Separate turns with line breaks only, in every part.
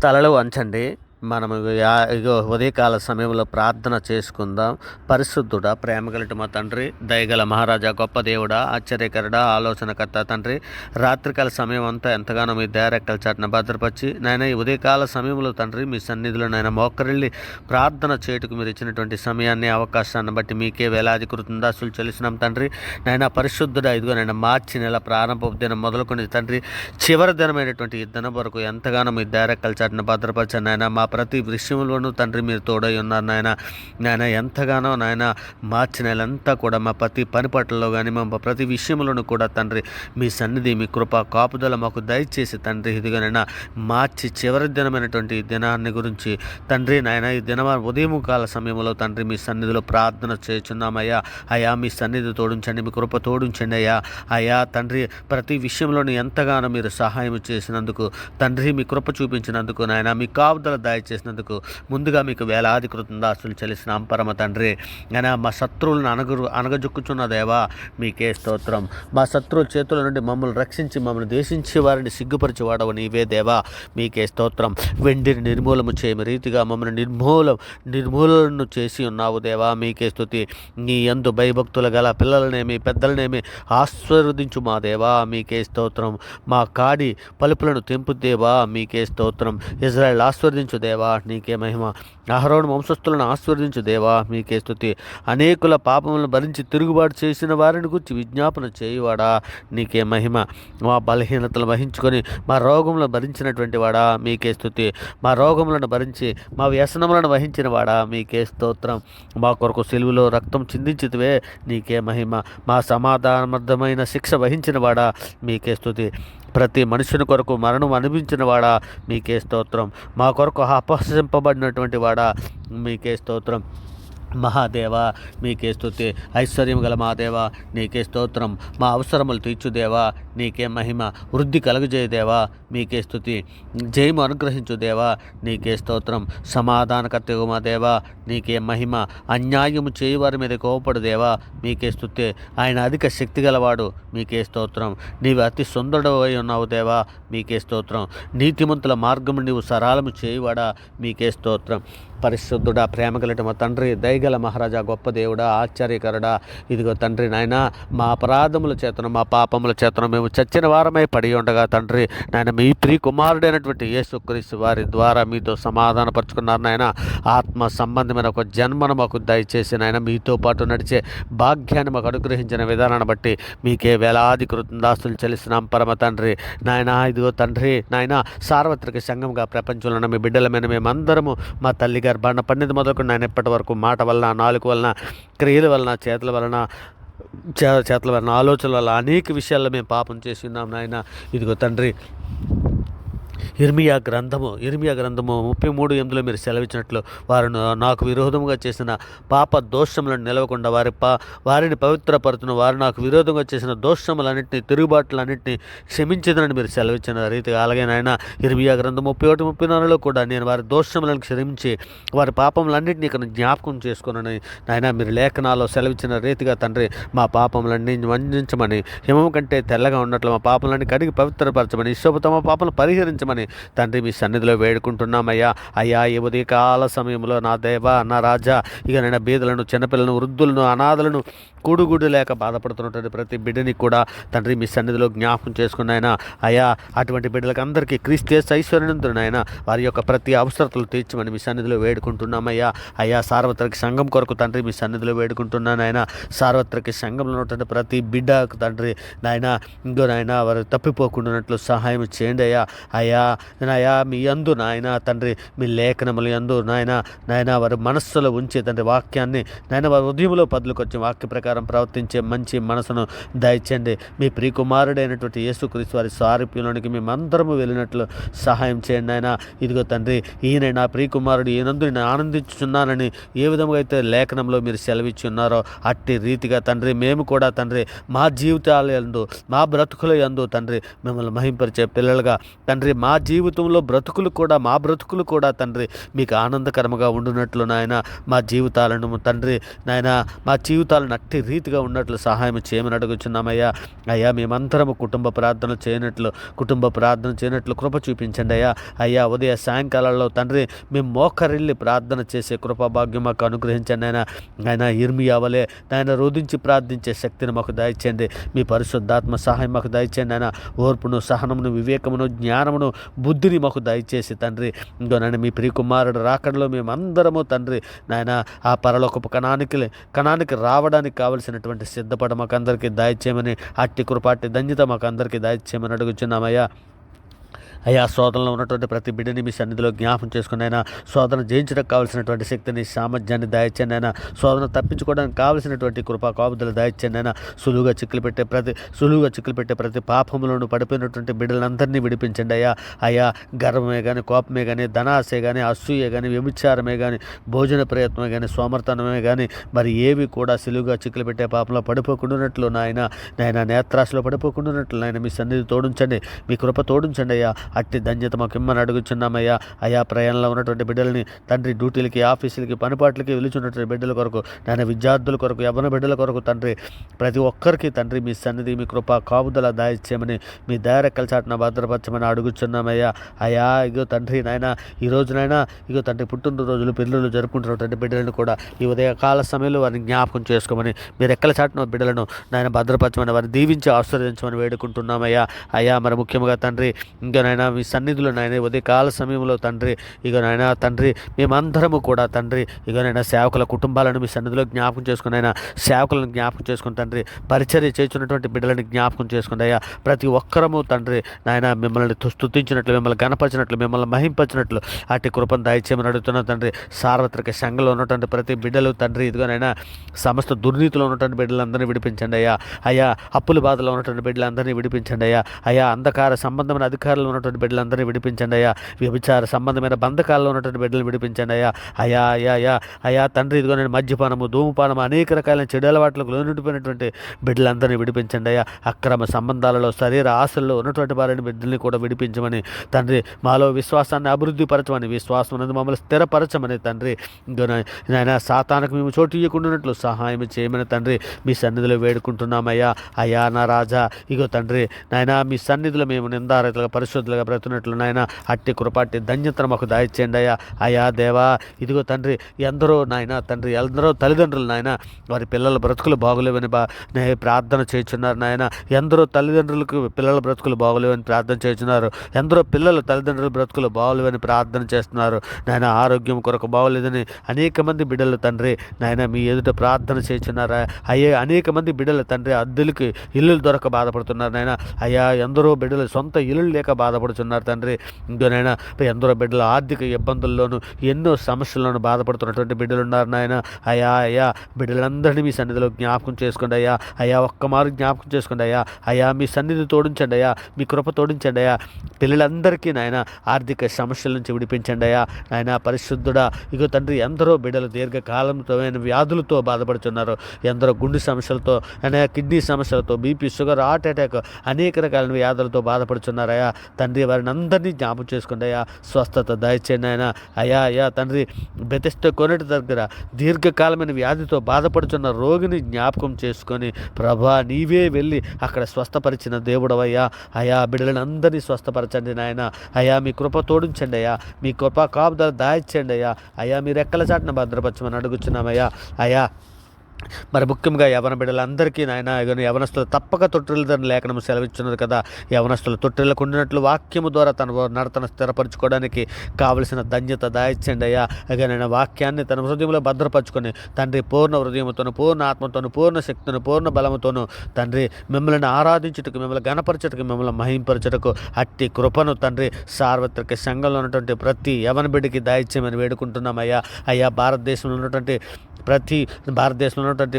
తలలు వంచండి. మనము ఇగో ఉదయకాల సమయంలో ప్రార్థన చేసుకుందాం. పరిశుద్ధుడా, ప్రేమగలటి మా తండ్రి, దయగల మహారాజా, గొప్ప దేవుడా, ఆశ్చర్యకరుడా, ఆలోచనకర్త తండ్రి, రాత్రికాల సమయం అంతా ఎంతగానో మీ దయారెక్కల చాటున భద్రపరిచి నాయన ఈ ఉదయకాల సమయంలో తండ్రి మీ సన్నిధిలో నాయన మోకరిల్లి ప్రార్థన చేయుటకు మీరు ఇచ్చినటువంటి సమయాన్ని, అవకాశాన్ని బట్టి మీకే వేలాది కృతజ్ఞతాస్తులు చెల్లిస్తున్నాం తండ్రి. నాయన పరిశుద్ధుడా, ఇదిగో నాయన మార్చి నెల ప్రారంభ దినం మొదలుకొని తండ్రి చివరి దినమైనటువంటి ఈ దినం వరకు ఎంతగానో మీ దయారెక్కల చాటున భద్రపరిచాను నాయన. మా ప్రతి విషయంలోనూ తండ్రి మీరు తోడై ఉన్నారు నాయన ఎంతగానో నాయన మార్చి నెలంతా కూడా మా ప్రతి పని పట్లలో కానీ మా ప్రతి విషయంలోనూ కూడా తండ్రి మీ సన్నిధి, మీ కృప కాపుదల మాకు దయచేసి తండ్రి ఇదిగోనైనా మార్చి చివరి దినమైనటువంటి ఈ దినాన్ని గురించి తండ్రి నాయన ఈ ఉదయం కాల సమయంలో తండ్రి మీ సన్నిధిలో ప్రార్థన చేస్తున్నామయ్యా. అయ్యా మీ సన్నిధి తోడించండి, మీ కృప తోడించండి అయ్యా తండ్రి ప్రతి విషయంలోనూ ఎంతగానో మీరు సహాయం చేసినందుకు తండ్రి, మీ కృప చూపించినందుకు నాయన, మీ కాపుదల దయచేసినందుకు ముందుగా మీకు వేలాది కృతజ్ఞతాస్తులు చెల్లిస్తున్నాం పరమ తండ్రి. అయినా మా శత్రువులను అనగజొక్కుచున్న దేవా మీకే స్తోత్రం. మా శత్రువుల చేతుల నుండి మమ్మల్ని రక్షించి మమ్మల్ని దేశించి వారిని సిగ్గుపరిచేవాడవు నీవే దేవా, మీకే స్తోత్రం. వెండిని నిర్మూలము చేయని రీతిగా మమ్మల్ని నిర్మూలన చేసి ఉన్నావు దేవా, మీకే స్తుతి. నీ యందు భయభక్తులు గల పిల్లలనేమి పెద్దలనేమి ఆశీర్వదించు మా దేవా, మీకే స్తోత్రం. మా కాడి పలుపులను తెంపు దేవా, మీకే స్తోత్రం. ఇజ్రాయెల్ ఆశీర్వదించు దేవా, నీకే మహిమ. అహరోను వంశస్థులను ఆశీర్వదించు దేవా, మీకే స్తుతి. అనేకుల పాపములను భరించి తిరుగుబాటు చేసిన వారిని గురించి విజ్ఞాపన చేయువాడా, నీకే మహిమ. మా బలహీనతలు వహించుకొని మా రోగములను భరించినటువంటి వాడా, మీకే స్తుతి. మా రోగములను భరించి మా వ్యసనములను వహించిన వాడా, మీకే స్తోత్రం. మా కొరకు సిలువలో రక్తం చిందించితివే, నీకే మహిమ. మా సమాధానబద్ధమైన శిక్ష వహించిన వాడా, మీకే స్తుతి. ప్రతి మనుషుని కొరకు మరణం అనిపించిన వాడా, మీకే స్తోత్రం. మా కొరకు అపహసింపబడినటువంటి వాడా, మీకే స్తోత్రం. మహాదేవా మీకే స్తుతి. ఐశ్వర్యం గల మహాదేవా నీకే స్తోత్రం. మా అవసరములు తీర్చుదేవా, నీకే మహిమ. వృద్ధి కలుగజేయదేవా, మీకే స్తుతి. జయము అనుగ్రహించు దేవా, నీకే స్తోత్రం. సమాధానకర్తగు మా దేవా, నీకే మహిమ. అన్యాయము చేయువారి మీద కోపడు దేవా, మీకే స్తుతి. ఆయన అధిక శక్తి గలవాడు, మీకే స్తోత్రం. నీవు అతి సుందరుడవై ఉన్నావు దేవా, మీకే స్తోత్రం. నీతిమంతుల మార్గము నీవు సరళము చేయువాడా, మీకే స్తోత్రం. పరిశుద్ధుడా, ప్రేమగలటి మా తండ్రి, దయగల మహారాజా, గొప్ప దేవుడా, ఆశ్చర్యకరుడా, ఇదిగో తండ్రి నాయన మా అపరాధముల చేతను మా పాపముల చేతను మేము చచ్చిన వారమై పడి ఉండగా తండ్రి నాయన మీ ప్రియ కుమారుడైనటువంటి యేసుక్రీస్తు వారి ద్వారా మీతో సమాధానపరుచుకున్నారు నాయన. ఆత్మ సంబంధమైన ఒక జన్మను మాకు దయచేసి నాయన మీతో పాటు నడిచే భాగ్యాన్ని మాకు అనుగ్రహించిన విధానాన్ని బట్టి మీకే వేలాది కృతజ్ఞతాస్తులు చెల్లిస్తున్నాం పరమ తండ్రి నాయన. ఇదిగో తండ్రి నాయన సార్వత్రిక సంఘంగా ప్రపంచంలో ఉన్న మీ బిడ్డలమైన మేమందరము మా తల్లి గారు బండ పండిత మొదలుకొని నాయన ఇప్పటి వరకు మాట వలన, నాలుగు వలన, క్రియల వలన, చేతుల వలన, ఆలోచనల వల్ల అనేక విషయాల్లో మేము పాపం చేసి ఉన్నాం నాయన. ఇదిగో తండ్రి ఇర్మియా గ్రంథము 33:8 మీరు సెలవిచ్చినట్లు వారు నాకు విరోధముగా చేసిన పాప దోషములను నిలవకుండా వారిని పవిత్రపరుతున్న వారు నాకు విరోధంగా చేసిన దోషములన్నింటినీ, తిరుగుబాట్లన్నింటినీ క్షమించదని మీరు సెలవిచ్చిన రీతిగా అలాగే నాయన ఇర్మియా గ్రంథం 31:34 కూడా నేను వారి దోషములను క్షమించి వారి పాపములన్నింటినీ ఇక్కడ జ్ఞాపకం చేసుకున్నాను నాయన మీరు లేఖనాల్లో సెలవిచ్చిన రీతిగా తండ్రి మా పాపములన్నీ వంచమని, హిమము కంటే తెల్లగా ఉన్నట్లు మా పాపములన్నీ కడిగి పవిత్రపరచమని, ఇష్టపూర్వక మా పాపలను పరిహరించమని తండ్రి మీ సన్నిధిలో వేడుకుంటున్నామయ్యా. అయ్యా ఈ ఉదయకాల సమయంలో నా దేవా, నా రాజా, ఇక నేను బీదలను, చిన్నపిల్లలను, వృద్ధులను, అనాథలను, కూడుగుడు లేక బాధపడుతున్నటువంటి ప్రతి బిడ్డని కూడా తండ్రి మీ సన్నిధిలో జ్ఞాపకం చేసుకున్నాయన. అయ్యా అటువంటి బిడ్డలకు అందరికీ క్రీస్తు ఐశ్వర్యనందునైనా వారి యొక్క ప్రతి అవసరతలు తీర్చమని మీ సన్నిధిలో వేడుకుంటున్నామయ్యా. అయ్యా సార్వత్రిక సంఘం కొరకు తండ్రి మీ సన్నిధిలో వేడుకుంటున్నానైనా. సార్వత్రిక సంఘంలో ఉన్నటువంటి ప్రతి బిడ్డకు తండ్రి నాయన ఇంకో నాయన వారు తప్పిపోకుండానట్లు సహాయం చేయండి అయ్యా. మీ యందు నాయన తండ్రి మీ లేఖనములు యందు నాయన వారి మనస్సులో ఉంచే తండ్రి వాక్యాన్ని నాయన వారి ఉదయంలో పదులుకొచ్చి వాక్య ప్రకారం ప్రవర్తించే మంచి మనసును దయచండి. మీ ప్రియకుమారుడైనటువంటి యేసుక్రీస్తు వారి సారూప్యంలోనికి మేమందరము వెళ్ళినట్లు సహాయం చేయండి నాయన. ఇదిగో తండ్రి ఈయన నా ప్రియకుమారుడు, ఈయనందు నేను ఆనందించుచున్నానని ఏ విధంగా అయితే లేఖనంలో మీరు సెలవిచ్చి ఉన్నారో అట్టి రీతిగా తండ్రి మేము కూడా తండ్రి మా జీవితాల యందు, మా బ్రతుకుల యందు తండ్రి మిమ్మల్ని మహింపరిచే పిల్లలుగా తండ్రి మా జీవితంలో బ్రతుకులు కూడా, మా బ్రతుకులు కూడా తండ్రి మీకు ఆనందకరంగా ఉండునట్లు నాయన మా జీవితాలను తండ్రి నాయన మా జీవితాలను అట్టి రీతిగా ఉన్నట్లు సహాయం చేయమని అడుగుచున్నామయ్యా. అయ్యా మేమందరము కుటుంబ ప్రార్థన చేయనట్లు కృప చూపించండి అయ్యా. అయ్యా ఉదయ సాయంకాలాల్లో తండ్రి మేము మోకరిల్లి ప్రార్థన చేసే కృపా భాగ్యం మాకు అనుగ్రహించండి ఆయన ఇర్మియా వలె నాయన రోధించి ప్రార్థించే శక్తిని మాకు దయచేయండి. మీ పరిశుద్ధాత్మ సహాయం మాకు దయచేయండి ఆయన. ఓర్పును, సహనమును, వివేకమును, జ్ఞానమును, బుద్ధిని మాకు దయచేసి తండ్రి ఇంకో నాయన మీ ప్రియకుమారుడు రాకడలో మేమందరము తండ్రి నాయన ఆ పరలోకపు కణానికి రావడానికి కావలసినటువంటి సిద్ధపడ మాకు అందరికీ దయచేయమని, అట్టి కృపాటి ధన్యత మాకు అందరికీ దయచేయమని అడుగుచున్నామయ్యా. అయ్యా శోధనలో ఉన్నటువంటి ప్రతి బిడ్డని మీ సన్నిధిలో జ్ఞాపం చేసుకుని అయినా శోధన జయించడానికి కావాల్సినటువంటి శక్తిని, సామర్థ్యాన్ని దయచేయండి అయినా. శోధన తప్పించుకోవడానికి కావలసినటువంటి కృపా కాపుదలు దయచేయండి అయినా. సులువుగా చిక్కులు పెట్టే ప్రతి పాపములను పడిపోయినటువంటి బిడ్డలందరినీ విడిపించండి అయ్యా. అయ్యా గర్వమే కానీ, కోపమే కానీ, ధనాశే కానీ, అసూయే కానీ, వ్యభిచారమే కానీ, భోజన ప్రయత్నమే కానీ, సోమర్తనమే కానీ మరి ఏవి కూడా సులువుగా చిక్కులు పెట్టే పాపంలో పడిపోకుండానట్లు నాయన నేత్రాశలో పడిపోకుండానట్లు నాయన మీ సన్నిధి తోడించండి, మీ కృప తోడించండి అయ్యా. అట్టి ధన్యత మాకు ఇమ్మని అడుగుచున్నామయ్యా. అయా ప్రయాణంలో ఉన్నటువంటి బిడ్డలని తండ్రి డ్యూటీలకి, ఆఫీసులకి, పనిపాట్లకి వెలుచున్నటువంటి బిడ్డల కొరకు నాయన విద్యార్థుల కొరకు, యవ్వన బిడ్డల కొరకు తండ్రి ప్రతి ఒక్కరికి తండ్రి మీ సన్నిధి, మీ కృప కాపుదల దాయిచ్చేయమని, మీ దయరెక్కల చాటున భద్రపరచమని అడుగుచున్నామయ్యా. అయా ఇగో తండ్రి నాయన ఈ రోజునైనా ఇగో తండ్రి పుట్టినరోజులు, పిల్లలు జరుపుకుంటున్నటువంటి బిడ్డలను కూడా ఈ ఉదయకాల సమయంలో వారిని జ్ఞాపకం చేసుకోమని, మీరు ఎక్కల చాటున బిడ్డలను నాయన భద్రపరచమని, వారిని దీవించి ఆశీర్వదించమని వేడుకుంటున్నామయ్యా. అయ్యా మరి ముఖ్యంగా తండ్రి ఇంకా నాయన మీ సన్నిధిలో నాయన ఉదయకాల సమయంలో తండ్రి ఇక నాయన తండ్రి మేమందరము కూడా తండ్రి ఇక నాయన సేవకుల కుటుంబాలను మీ సన్నిధిలో జ్ఞాపకం చేసుకుని అయినా సేవకులను జ్ఞాపకం చేసుకుని తండ్రి పరిచర్య చేస్తున్నటువంటి బిడ్డలని జ్ఞాపకం చేసుకుని అయ్యా. ప్రతి ఒక్కరము తండ్రి నాయన మిమ్మల్ని స్తుతించినట్లు, మిమ్మల్ని గణపరిచినట్లు, మిమ్మల్ని మహింపరిచినట్లు అట్టి కృపను దయచేయమని అడుగుతున్నాం తండ్రి. సార్వత్రిక సంఘంలో ఉన్నటువంటి ప్రతి బిడ్డలు తండ్రి ఇదిగోనైనా సమస్త దుర్నీతిలో ఉన్నటువంటి బిడ్డలందరినీ విడిపించండి అయ్యా. అయ్యా అప్పుల బాధలో ఉన్నటువంటి బిడ్డలందరినీ విడిపించండి అయ్యా. అయ్యా అంధకార సంబంధమైన అధికారులు ఉన్నటువంటి బిడ్డలందరినీ విడిపించండి అయ్యా. వ్యభిచార సంబంధమైన బంధకాల్లో ఉన్నటువంటి బిడ్డలు విడిపించండి అయ్యా. అయ్యా అయ్యా అయ్యా అయ్యా తండ్రి ఇదిగో నేను మద్యపానము, ధూమపానము, అనేక రకాలైన చెడు అలవాట్లకు లోనుండిపోయినటువంటి బిడ్డలందరినీ విడిపించండి అయ్యా. అక్రమ సంబంధాలలో, శరీర ఆశల్లో ఉన్నటువంటి వారిని బిడ్డల్ని కూడా విడిపించమని తండ్రి, మాలో విశ్వాసాన్ని అభివృద్ధి పరచమని, విశ్వాసం అనేది మమ్మల్ని స్థిరపరచమని తండ్రి నాయన సాతానికి మేము చోటు ఇవ్వకుండానట్లు సహాయం చేయమని తండ్రి మీ సన్నిధిలో వేడుకుంటున్నామయ్యా. అయ్యా నా రాజా ఇగో తండ్రి నాయన మీ సన్నిధిలో మేము నిందారతులుగా పరిశుద్ధులుగా బ్రతున్నట్లు నాయన అట్టి కృపాటి ధన్యతను మాకు దయచేయండి అయ్యా. అయ్యా దేవా ఇదిగో తండ్రి ఎందరో నాయన తండ్రి ఎందరో తల్లిదండ్రులు నాయన వారి పిల్లల బ్రతుకులు బాగోలేవని ప్రార్థన చేస్తున్నారు నాయన. ఎందరో తల్లిదండ్రులకు పిల్లల బ్రతుకులు బాగోలేవని ప్రార్థన చేస్తున్నారు. ఎందరో పిల్లలు తల్లిదండ్రుల బ్రతుకులు బాగోలేవని ప్రార్థన చేస్తున్నారు నాయన. ఆరోగ్యం కొరకు బాగోలేదని అనేక మంది బిడ్డలు తండ్రి నాయన మీ ఎదుట ప్రార్థన చేస్తున్నారా అయ్యే. అనేక మంది బిడ్డలు తండ్రి అద్దెలకి ఇల్లులు దొరక బాధపడుతున్నారు నాయన. అయ్యా ఎందరో బిడ్డలు సొంత ఇల్లు లేక బాధపడుతున్నారు తండ్రి. ఇంకోనైనా ఎందరో బిడ్డలు ఆర్థిక ఇబ్బందుల్లోనూ ఎన్నో సమస్యల్లోనూ బాధపడుతున్నటువంటి బిడ్డలు ఉన్నారు నాయన. అయ్యా అయ్యా బిడ్డలందరినీ మీ సన్నిధిలో జ్ఞాపకం చేసుకోండి అయ్యా. అయ్యా ఒక్కమారు జ్ఞాపకం చేసుకోండి అయ్యా. అయ్యా మీ సన్నిధి తోడించండి అయ్యా, మీ కృప తోడించండి అయ్యా. పిల్లలందరికీ నాయన ఆర్థిక సమస్యల నుంచి విడిపించండి అయ్యా. నాయన పరిశుద్ధుడా ఇగో తండ్రి ఎందరో బిడ్డలు దీర్ఘకాలంతో వ్యాధులతో బాధపడుతున్నారు. ఎందరో గుండె సమస్యలతో, కిడ్నీ సమస్యలతో, బీపీ, షుగర్, హార్ట్ అటాక్ అనేక రకాల వ్యాధులతో బాధపడుతున్నారయ్యా. తండ్రి వారిని అందరినీ జ్ఞాపకం చేసుకోండి అయ్యా. స్వస్థత దయచేయండి ఆయన. అయ్యా అయ్యా తండ్రి బెతెస్దా కొనేటి దగ్గర దీర్ఘకాలమైన వ్యాధితో బాధపడుతున్న రోగిని జ్ఞాపకం చేసుకొని ప్రభా నీవే వెళ్ళి అక్కడ స్వస్థపరిచిన దేవుడవయ్యా. అయా బిడ్డలను అందరినీ స్వస్థపరచండి నాయన. అయా మీ కృప తోడించండి అయ్యా, మీ కృప కాపుదల దాయిచ్చండి అయ్యా. అయా మీరు రెక్కల చాటున భద్రపరచమని అడుగుచున్నామయ్యా. అయా మరి ముఖ్యంగా యవన బిడ్డలందరికీ నాయన యవనస్తులు తప్పక తొట్టిల్లని లేఖనం సెలవిస్తున్నది కదా. యవనస్తులు తొట్టిల్లకు ఉండినట్లు వాక్యము ద్వారా తన నడతను స్థిరపరచుకోవడానికి కావలసిన ధన్యత దాయిచ్చండి అయ్యా. నేను వాక్యాన్ని తన హృదయంలో భద్రపరచుకొని తండ్రి పూర్ణ హృదయంతోను, పూర్ణ ఆత్మతోను, పూర్ణ శక్తిని, పూర్ణ బలముతోను తండ్రి మిమ్మల్ని ఆరాధించుటకు, మిమ్మల్ని గణపరచుటకు, మిమ్మల్ని మహింపరచుటకు అట్టి కృపను తండ్రి సార్వత్రిక సంఘంలో ఉన్నటువంటి ప్రతి యవన బిడ్డకి దాయిచ్యమని వేడుకుంటున్నామయ్యా. అయ్యా భారతదేశంలో ఉన్నటువంటి ప్రతి భారతదేశంలో ఉన్నటువంటి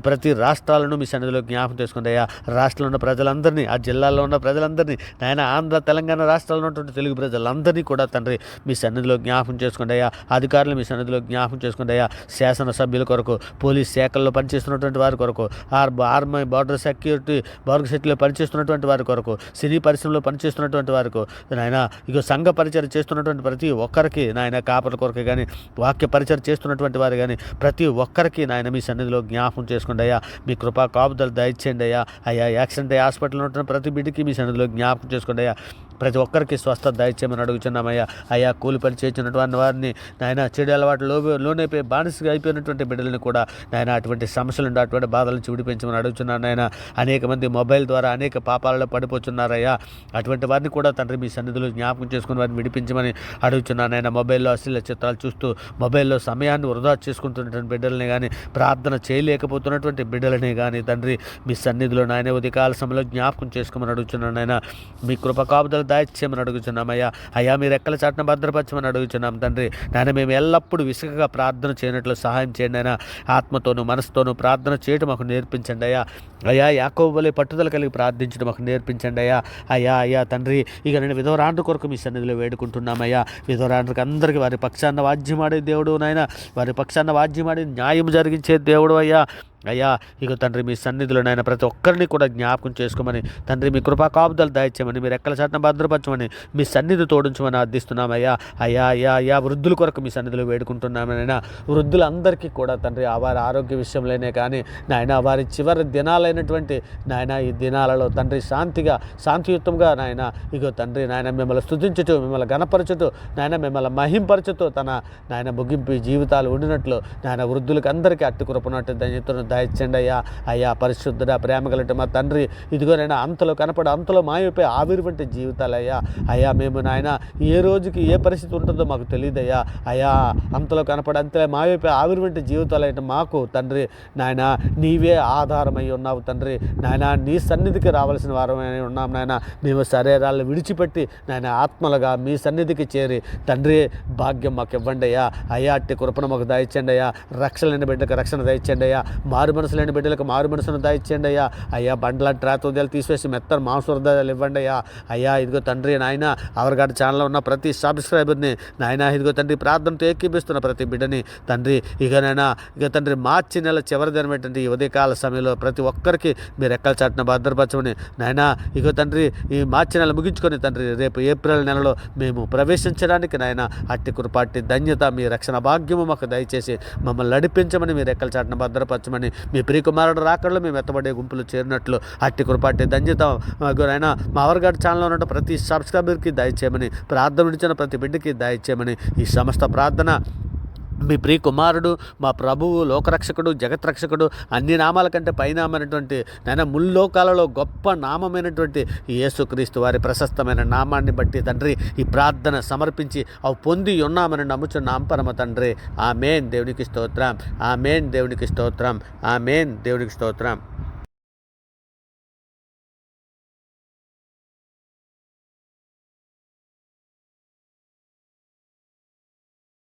ప్రతి రాష్ట్రాలను మీ సన్నిధిలో జ్ఞాపకం చేసుకోండి అయ్యా. రాష్ట్రంలో ఉన్న ప్రజలందరినీ, ఆ జిల్లాల్లో ఉన్న ప్రజలందరినీ, నాయన ఆంధ్ర తెలంగాణ రాష్ట్రాల్లో ఉన్నటువంటి తెలుగు ప్రజలందరినీ కూడా తండ్రి మీ సన్నిధిలో జ్ఞాపకం చేసుకోండి అయ్యా. అధికారులు మీ సన్నిధిలో జ్ఞాపకం చేసుకోండి అయ్యా. శాసనసభ్యుల కొరకు, పోలీస్ శాఖల్లో పనిచేస్తున్నటువంటి వారి కొరకు, ఆర్మీ బార్డర్ సెక్యూరిటీలో పనిచేస్తున్నటువంటి వారి కొరకు, సినీ పరిశ్రమలో పనిచేస్తున్నటువంటి వారికి నాయన, ఇక సంఘ పరిచయం చేస్తున్నటువంటి ప్రతి ఒక్కరికి నాయన, కాపల కొరకు కానీ, వాక్య పరిచయం చేస్తున్నటువంటి వారు కానీ ప్రతి ఒక్కరికి నాయన మీ సన్నిధిలో జ్ఞాపకం చేసుకోండి అయ్యా. మీ కృపా కాపుదలు దయచేయండి అయ్యా. యాక్సిడెంట్ అయ్యి హాస్పిటల్లో ఉంటున్న ప్రతి బిడ్డకి మీ సన్నిధిలో జ్ఞాపకం చేసుకోండి అయ్యా. ప్రతి ఒక్కరికి స్వస్థత దయచేయమని అడుగుతున్నామయ్యా. అయ్యా, కూలి పని చేస్తున్నటువంటి వారిని నాయన, చెడు అలవాటు లోనైపోయి బానిసగా అయిపోయినటువంటి బిడ్డలను కూడా నాయన, అటువంటి సమస్యల నుండి, అటువంటి బాధల నుంచి విడిపించమని అడుగుతున్నాను నాయన. అనేక మంది మొబైల్ ద్వారా అనేక పాపాలలో పడిపోతున్నారయ్యా. అటువంటి వారిని కూడా తండ్రి మీ సన్నిధిలో జ్ఞాపకం చేసుకుని వారిని విడిపించమని అడుగుతున్నాను నాయన. మొబైల్లో అశ్లీల చిత్రాలు చూస్తూ మొబైల్లో సమయాన్ని వృధా చేసుకుంటున్నటువంటి బిడ్డలని కానీ, ప్రార్థన చేయలేకపోతున్నటువంటి బిడ్డలని కానీ తండ్రి మీ సన్నిధిలో నాయన ఉదయకాల సమయంలో జ్ఞాపకం చేసుకోమని అడుగుతున్నాను నాయన. మీ కృప కాపుదలు దాయిచ్చేయమని అడుగుతున్నాం అయ్యా. అయ్యా, మీరు ఎక్కల చాటున భద్రపరచమని అడుగుతున్నాం తండ్రి. నాయన, మేము ఎల్లప్పుడూ విసుగగా ప్రార్థన చేయనట్లు సహాయం చేయండి అయినా. ఆత్మతోనూ మనసుతోనూ ప్రార్థన చేయడం మాకు నేర్పించండి అయ్యా. అయ్యా, యాకోబు వలె పట్టుదల కలిగి ప్రార్థించడం మాకు నేర్పించండి అయ్యా. అయ్యా తండ్రి, ఇక నేను విధవరాండ్ర కొరకు మీ సన్నిధిలో వేడుకుంటున్నామయ్యా. విధవరాండ్రికి అందరికీ వారి పక్షాన వాద్యమాడే దేవుడు నాయన, వారి పక్షాన వాద్యమాడి న్యాయం జరిగించే దేవుడు అయ్యా. ఇక తండ్రి మీ సన్నిధిలో నాయన ప్రతి ఒక్కరిని కూడా జ్ఞాపకం చేసుకోమని తండ్రి, మీ కృపా కాపుదలు దాయిచ్చామని, మీరు ఎక్కల చాటున భద్రపరచమని, మీ సన్నిధి తోడించమని అర్థిస్తున్నామయ్యా. అయ్యా, వృద్ధుల కొరకు మీ సన్నిధిలో వేడుకుంటున్నామనైనా. వృద్ధులందరికీ కూడా తండ్రి వారి ఆరోగ్య విషయంలోనే కానీ నాయన, వారి చివరి దినాలైనటువంటి నాయన ఈ దినాలలో తండ్రి శాంతియుతంగా నాయన, ఇగో తండ్రి నాయన మిమ్మల్ని స్తుతించుతూ, మిమ్మల్ని గణపరచుతూ నాయన, మిమ్మల్ని మహింపరచుతూ తన నాయన ముగింపు జీవితాలు ఉండినట్లు నాయన వృద్ధులకు అందరికీ అట్టి కృపనట్టు ధన్యతను దయచండి అయ్యా. పరిశుద్ధుడ, ప్రేమ కలిగిన మా తండ్రి, ఇదిగోనైనా అంతలో కనపడి అంతలో మాయమైపోయి ఆవిరి వంటి జీవితాలు అయ్యా. మేము నాయన ఏ రోజుకి ఏ పరిస్థితి ఉంటుందో మాకు తెలియదయ్యా. అంతలో కనపడి అంతలో మాయమైపోయి ఆవిరి వంటి జీవితాలు అయితే మాకు తండ్రి నాయన నీవే ఆధారమై ఉన్నావు తండ్రి నాయన. నీ సన్నిధికి రావాల్సిన వారమై ఉన్నాం నాయన. మేము శరీరాలను విడిచిపెట్టి నాయన ఆత్మలుగా మీ సన్నిధికి చేరి తండ్రి భాగ్యం మాకు ఇవ్వండి అయ్యా. అట్టి కృపను మాకు దయచండి అయ్యా. రక్షణ లేని బిడ్డకు రక్షణ దయచండి అయ్యా. మారు మనసు లేని బిడ్డలకు మారు మనసును దయచేయండి అయ్యా. బండ్ల ట్రాతోద్యాలు తీసివేసి మెత్తని మాంసహృదయాలు ఇవ్వండి అయ్యా. ఇదిగో తండ్రి నాయన, అవర్గాడి ఛానల్లో ఉన్న ప్రతి సబ్స్క్రైబర్ని నాయన, ఇదిగో తండ్రి ప్రార్థనతో ఏకీపిస్తున్న ప్రతి బిడ్డని తండ్రి ఇక తండ్రి మార్చి నెల చివరి దినం ఏంటంటే ఈ ఉదయకాల సమయంలో ప్రతి ఒక్కరికి మీరు ఎక్కల చాటున భద్రపరచమని నాయన. ఇగో తండ్రి ఈ మార్చి నెల ముగించుకొని తండ్రి రేపు ఏప్రిల్ నెలలో మేము ప్రవేశించడానికి నాయన అట్టి కృపాటి ధన్యత, మీ రక్షణ భాగ్యము మాకు దయచేసి మమ్మల్ని నడిపించమని, మీరు ఎక్కల చాటున భద్రపరచమని, మీ ప్రియకుమారుడు రాకడలో మేము ఎత్తబడే గుంపులు చేరినట్లు అట్టి కృపాటి ధన్యత అయినా మా అవర్గాడ్ ఛానల్లో ఉన్న ప్రతి సబ్స్క్రైబర్కి దయచేయమని, ప్రార్థన ఇచ్చిన ప్రతి బిడ్డకి దయచేయమని, ఈ సమస్త ప్రార్థన మీ ప్రియ కుమారుడు, మా ప్రభువు, లోకరక్షకుడు, జగత్రక్షకుడు, అన్ని నామాల కంటే పైనామైనటువంటి నాయన ముల్లోకాలలో గొప్ప నామమైనటువంటి యేసుక్రీస్తు వారి ప్రశస్తమైన నామాన్ని బట్టి తండ్రి ఈ ప్రార్థన సమర్పించి అవి పొంది ఉన్నామని నమ్ముచున్నాం పరమ తండ్రి. ఆమేన్. దేవునికి స్తోత్రం. ఆమేన్. దేవునికి స్తోత్రం. ఆమేన్. దేవునికి స్తోత్రం.